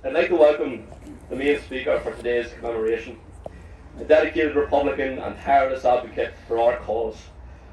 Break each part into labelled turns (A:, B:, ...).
A: I'd like to welcome the main speaker for today's commemoration, a dedicated Republican and tireless advocate for our cause,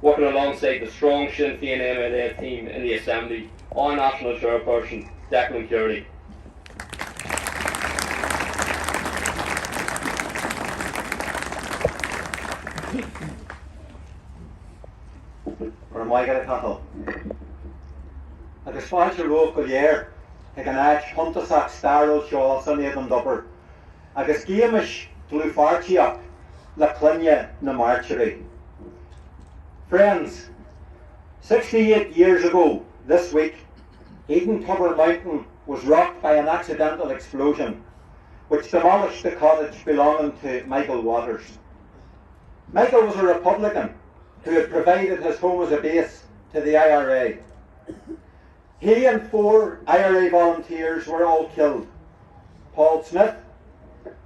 A: working alongside the strong Sinn Féin MLA team in the Assembly, our National Chairperson, Declan Kearney.
B: Agus fáilte roh go léir ag an áit puntasach starúil seáil san Edentubber, agus géimis glúfáirtíach le clunne na martyry. Friends, 68 years ago this week, Edentubber Mountain was rocked by an accidental explosion which demolished the cottage belonging to Michael Waters. Michael was a Republican who had provided his home as a base to the IRA. He and 4 IRA volunteers were all killed: Paul Smith,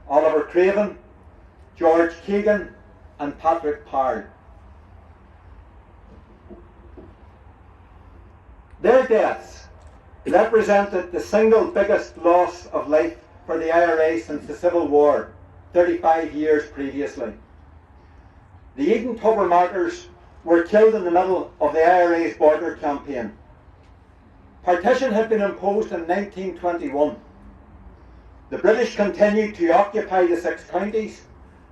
B: Oliver Craven, George Keegan and Patrick Parr. Their deaths represented the single biggest loss of life for the IRA since the Civil War, 35 years previously. The Edentubber martyrs were killed in the middle of the IRA's border campaign. Partition had been imposed in 1921. The British continued to occupy the 6 counties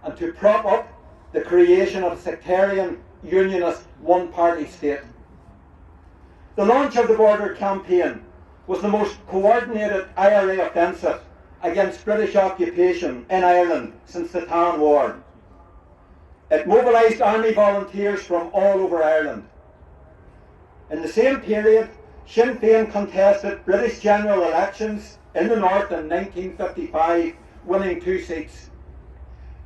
B: and to prop up the creation of a sectarian, unionist, one-party state. The launch of the border campaign was the most coordinated IRA offensive against British occupation in Ireland since the Tan War. It mobilised army volunteers from all over Ireland. In the same period, Sinn Féin contested British general elections in the north in 1955, winning 2 seats.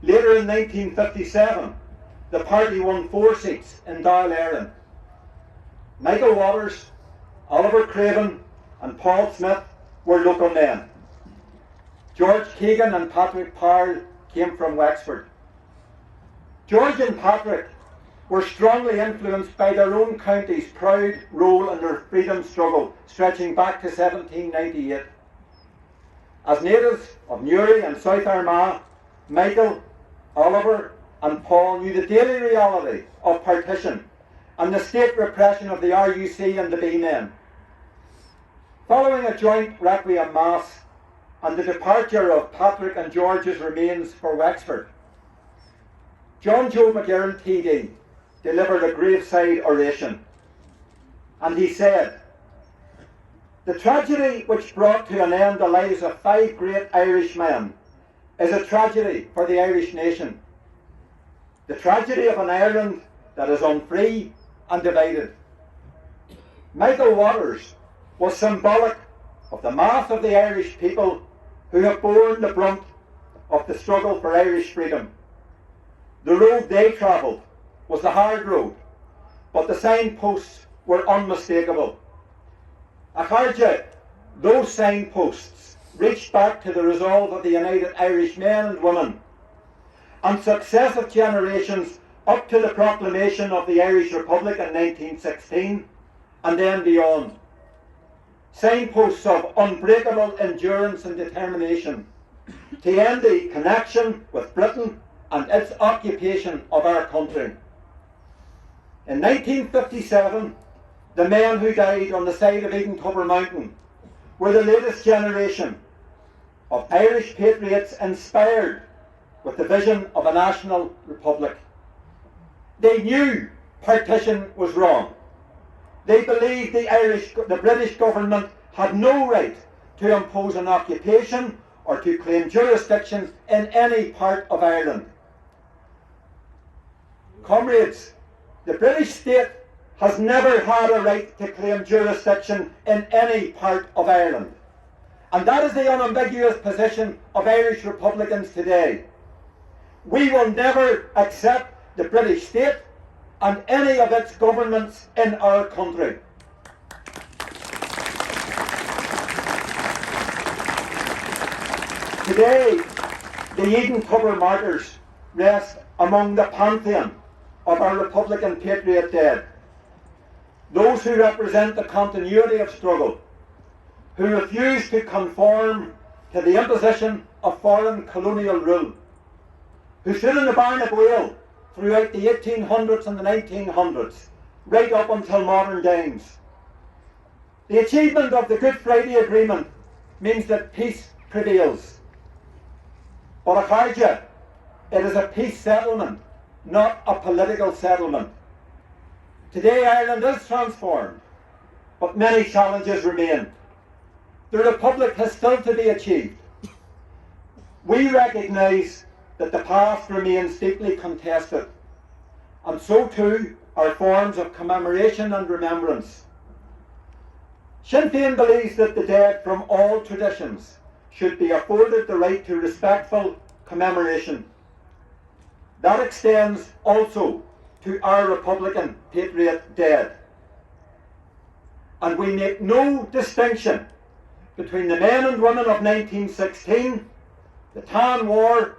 B: Later in 1957, the party won 4 seats in Dáil Éireann. Michael Waters, Oliver Craven and Paul Smith were local men. George Keegan and Patrick Parr came from Wexford. George and Patrick were strongly influenced by their own county's proud role in their freedom struggle stretching back to 1798. As natives of Newry and South Armagh, Michael, Oliver and Paul knew the daily reality of partition and the state repression of the RUC and the B-men. Following a joint requiem mass and the departure of Patrick and George's remains for Wexford, John Joe McGurran TD delivered a graveside oration, and he said, "The tragedy which brought to an end the lives of 5 great Irish men is a tragedy for the Irish nation. The tragedy of an Ireland that is unfree and divided." Michael Waters was symbolic of the mass of the Irish people who have borne the brunt of the struggle for Irish freedom. The road they travelled was the hard road, but the signposts were unmistakable. Acharja, those signposts reached back to the resolve of the united Irish men and women, and successive generations up to the proclamation of the Irish Republic in 1916, and then beyond. Signposts of unbreakable endurance and determination to end the connection with Britain and its occupation of our country. In 1957, the men who died on the side of Edentubber Mountain were the latest generation of Irish patriots inspired with the vision of a national republic. They knew partition was wrong. They believed the British government had no right to impose an occupation or to claim jurisdiction in any part of Ireland. Comrades, the British state has never had a right to claim jurisdiction in any part of Ireland. And that is the unambiguous position of Irish Republicans today. We will never accept the British state and any of its governments in our country. Today, the Edentubber martyrs rest among the pantheon of our Republican patriot dead. Those who represent the continuity of struggle, who refused to conform to the imposition of foreign colonial rule, who stood in the barn at wheel throughout the 1800s and the 1900s, right up until modern times. The achievement of the Good Friday Agreement means that peace prevails. But Akharja, it is a peace settlement, not a political settlement. Today Ireland is transformed, but many challenges remain. The Republic has still to be achieved. We recognise that the past remains deeply contested, and so too are forms of commemoration and remembrance. Sinn Féin believes that the dead from all traditions should be afforded the right to respectful commemoration. That extends also to our Republican patriot dead. And we make no distinction between the men and women of 1916, the Tan War,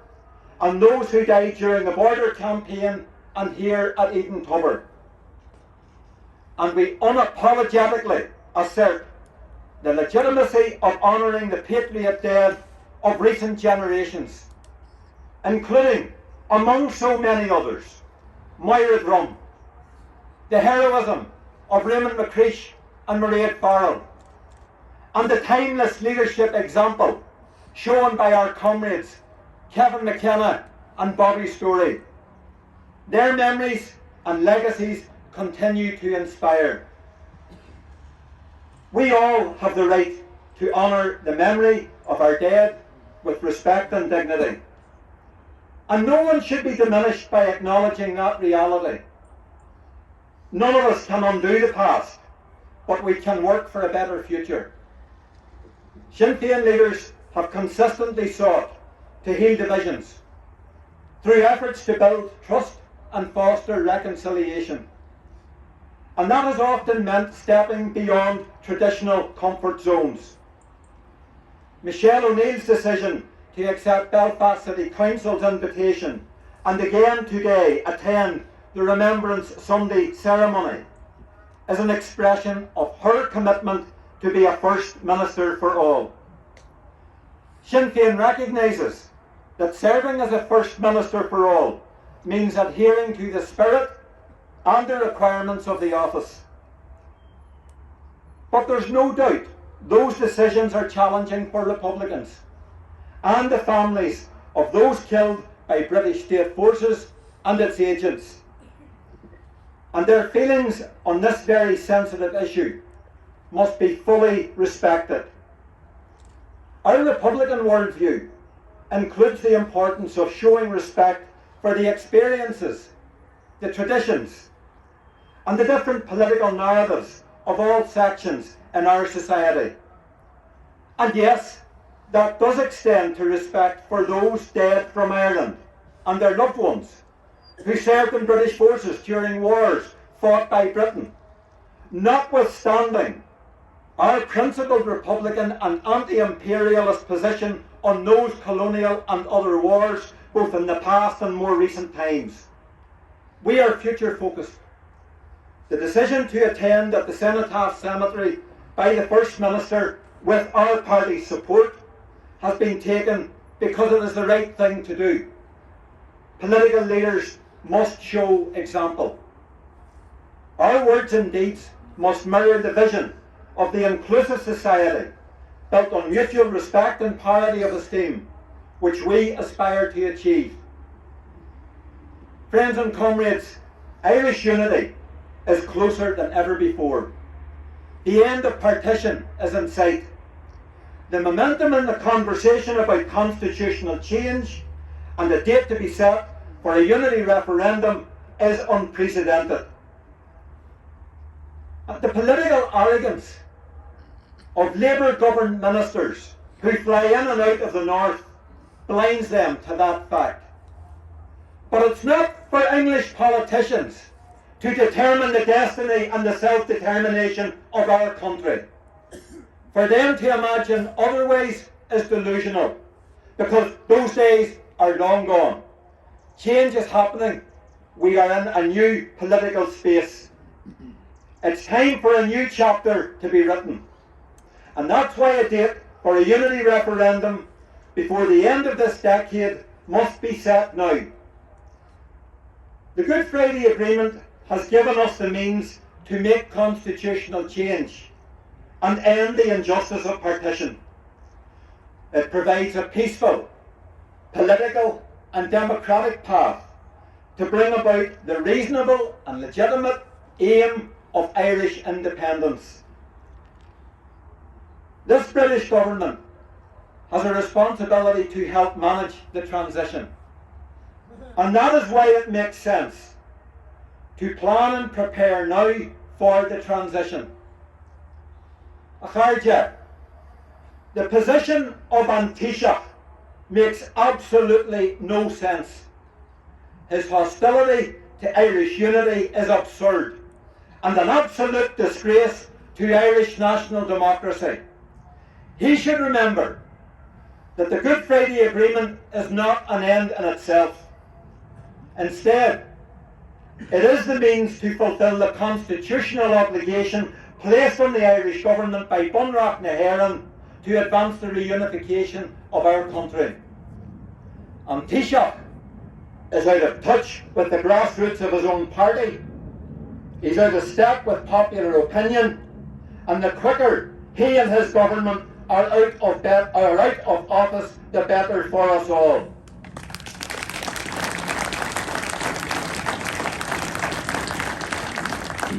B: and those who died during the border campaign and here at Edentubber. And we unapologetically assert the legitimacy of honouring the patriot dead of recent generations, including, among so many others, Moira Drum, the heroism of Raymond McCreish and Mairead Farrell, and the timeless leadership example shown by our comrades Kevin McKenna and Bobby Story. Their memories and legacies continue to inspire. We all have the right to honour the memory of our dead with respect and dignity. And no one should be diminished by acknowledging that reality. None of us can undo the past, but we can work for a better future. Sinn Féin leaders have consistently sought to heal divisions through efforts to build trust and foster reconciliation. And that has often meant stepping beyond traditional comfort zones. Michelle O'Neill's decision to accept Belfast City Council's invitation and again today attend the Remembrance Sunday ceremony is an expression of her commitment to be a First Minister for all. Sinn Féin recognises that serving as a First Minister for all means adhering to the spirit and the requirements of the office. But there's no doubt those decisions are challenging for Republicans and the families of those killed by British state forces and its agents. And their feelings on this very sensitive issue must be fully respected. Our Republican worldview includes the importance of showing respect for the experiences, the traditions, and the different political narratives of all sections in our society. And yes, that does extend to respect for those dead from Ireland and their loved ones who served in British forces during wars fought by Britain, notwithstanding our principled Republican and anti-imperialist position on those colonial and other wars, both in the past and more recent times. We are future focused. The decision to attend at the Cenotaph Cemetery by the First Minister with our party's support has been taken because it is the right thing to do. Political leaders must show example. Our words and deeds must mirror the vision of the inclusive society built on mutual respect and parity of esteem, which we aspire to achieve. Friends and comrades, Irish unity is closer than ever before. The end of partition is in sight. The momentum in the conversation about constitutional change and the date to be set for a unity referendum is unprecedented. The political arrogance of Labour-governed ministers who fly in and out of the north blinds them to that fact. But it's not for English politicians to determine the destiny and the self-determination of our country. For them to imagine otherwise is delusional, because those days are long gone. Change is happening. We are in a new political space. It's time for a new chapter to be written. And that's why a date for a unity referendum before the end of this decade must be set now. The Good Friday Agreement has given us the means to make constitutional change and end the injustice of partition. It provides a peaceful, political and democratic path to bring about the reasonable and legitimate aim of Irish independence. This British government has a responsibility to help manage the transition. And that is why it makes sense to plan and prepare now for the transition. Acharja, the position of Taoiseach makes absolutely no sense. His hostility to Irish unity is absurd and an absolute disgrace to Irish national democracy. He should remember that the Good Friday Agreement is not an end in itself. Instead, it is the means to fulfil the constitutional obligation placed on the Irish government by Bunreacht na Héireann to advance the reunification of our country. And Taoiseach is out of touch with the grassroots of his own party. He's out of step with popular opinion, and the quicker he and his government are out of office, the better for us all.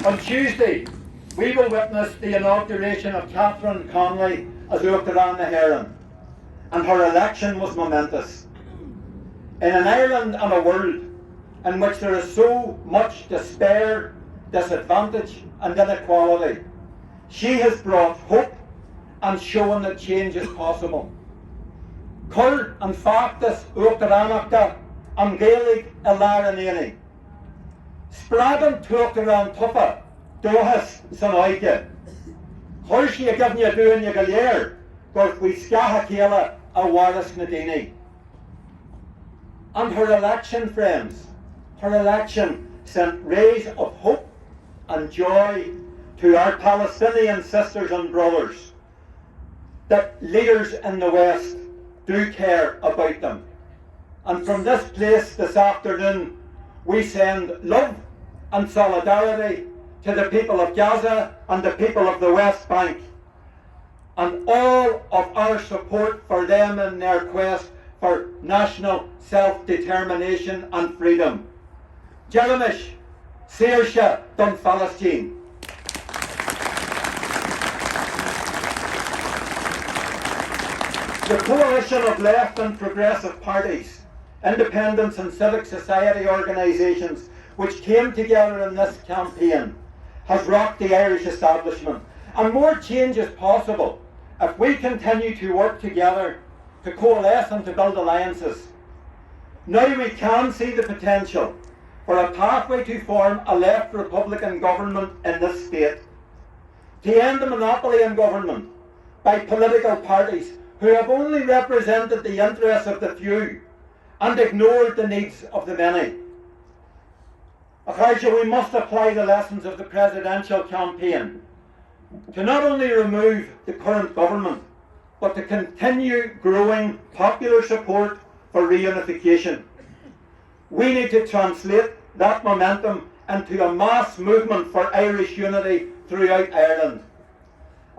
B: On Tuesday, we will witness the inauguration of Kearney as Uachtaráin na Héireann, and her election was momentous. In an Ireland and a world in which there is so much despair, disadvantage and inequality, she has brought hope and shown that change is possible. Cur an factus Uachtaránachta an Gaelic Ilaranini. Spragan Tuachtarán Tuffa, Dohas san Oige. Horshi a gavnia doon ya galir, gorth we skaha kiela a waras nadini. And her election, friends, her election sent rays of hope and joy to our Palestinian sisters and brothers, that leaders in the West do care about them. And from this place this afternoon, we send love and solidarity to the people of Gaza and the people of the West Bank, and all of our support for them in their quest for national self-determination and freedom. Jeremish, Saoirse don Palestine. The coalition of left and progressive parties, independents and civic society organisations which came together in this campaign has rocked the Irish establishment, and more change is possible if we continue to work together to coalesce and to build alliances. Now we can see the potential for a pathway to form a left Republican government in this state, to end the monopoly in government by political parties who have only represented the interests of the few and ignored the needs of the many. Acharja, we must apply the lessons of the presidential campaign to not only remove the current government, but to continue growing popular support for reunification. We need to translate that momentum into a mass movement for Irish unity throughout Ireland.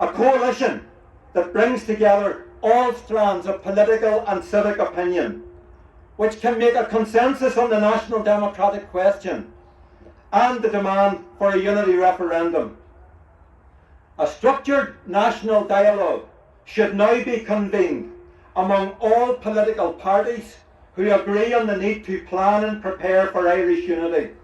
B: A coalition that brings together all strands of political and civic opinion, which can make a consensus on the national democratic question and the demand for a unity referendum. A structured national dialogue should now be convened among all political parties who agree on the need to plan and prepare for Irish unity.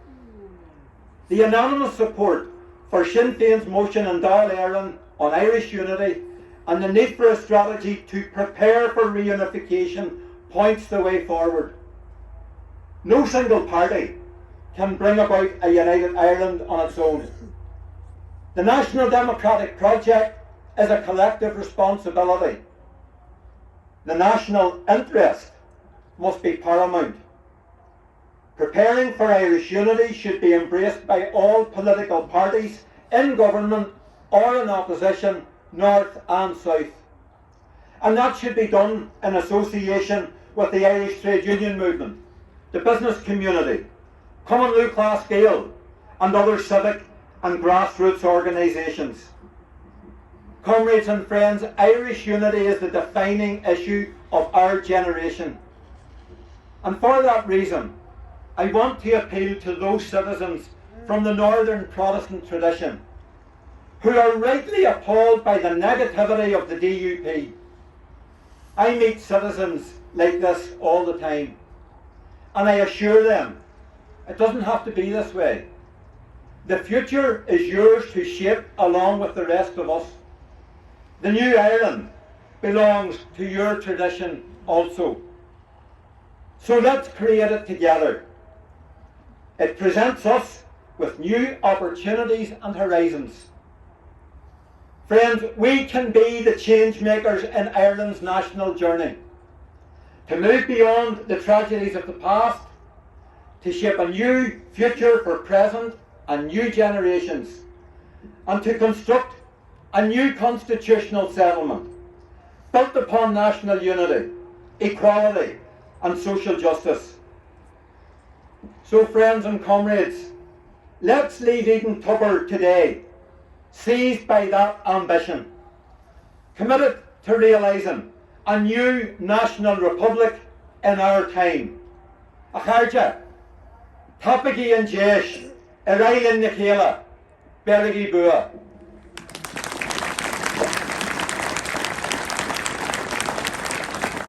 B: The unanimous support for Sinn Féin's motion in Dáil Éireann on Irish unity and the need for a strategy to prepare for reunification points the way forward. No single party can bring about a united Ireland on its own. The National Democratic Project is a collective responsibility. The national interest must be paramount. Preparing for Irish unity should be embraced by all political parties in government or in opposition north and south. And that should be done in association with the Irish trade union movement, the business community, Common New Class Gael, and other civic and grassroots organisations. Comrades and friends, Irish unity is the defining issue of our generation. And for that reason, I want to appeal to those citizens from the Northern Protestant tradition who are rightly appalled by the negativity of the DUP. I meet citizens like this all the time, and I assure them it doesn't have to be this way. The future is yours to shape along with the rest of us. The new Ireland belongs to your tradition also. So let's create it together. It presents us with new opportunities and horizons. Friends, we can be the change makers in Ireland's national journey, to move beyond the tragedies of the past, to shape a new future for present and new generations, and to construct a new constitutional settlement built upon national unity, equality and social justice. So friends and comrades, let's leave Edentubber today seized by that ambition, committed to realising a new national republic in our time. A Kharja, Tapagi and Jesh, Erailin Nikela, Berigi Bua.